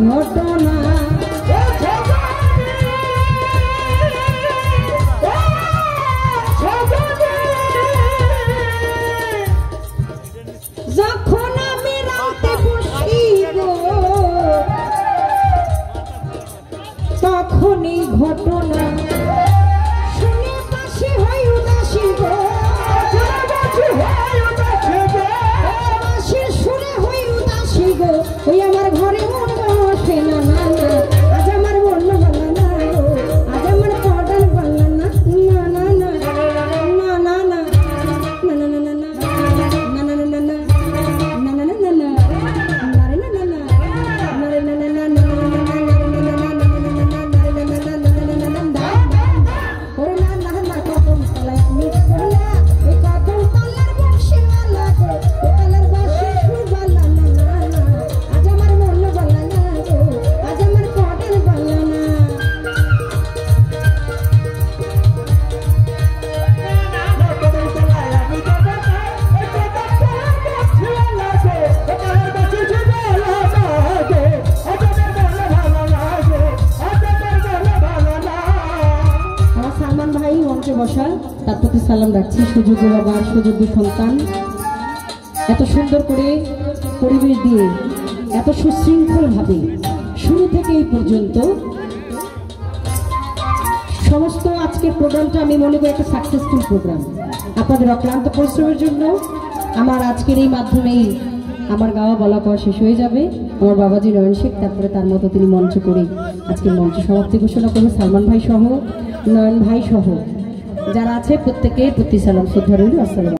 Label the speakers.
Speaker 1: ঘটনা যখন আমি রাতে বসি গো তখনই ঘটনা শুনে পাশে হয় উদাসী গো শুনে হয় উদাসী গো ওই আমার ঘরে মন বসে না না না আজ আমার মন বলা না গো আজ আমার পড়ান বলা না না না না না না না না না না না না বসা তার প্রতি সালাম রাখছি সুযোগ্য বাবার সুযোগ্য সন্তান এত সুন্দর করে পরিবেশ দিয়ে এত সুশৃঙ্খলভাবে শুরু থেকে এই পর্যন্ত সমস্ত আজকের প্রোগ্রামটা আমি মনে করি একটা সাকসেসফুল প্রোগ্রাম। আপনাদের অক্লান্ত পরিশ্রমের জন্য আমার আজকের এই মাধ্যমেই আমার গাওয়া বলা কওয়া শেষ হয়ে যাবে। আমার বাবাজি নয়ন শেখ তারপরে তার মতো তিনি মঞ্চ করে আজকের মঞ্চ সমাপ্তি ঘোষণা করবে। সালমান ভাই সহ নয়ন ভাই সহ যারা আছে প্রত্যেকের প্রতি সালাম শ্রদ্ধা রইল। আসসালাম।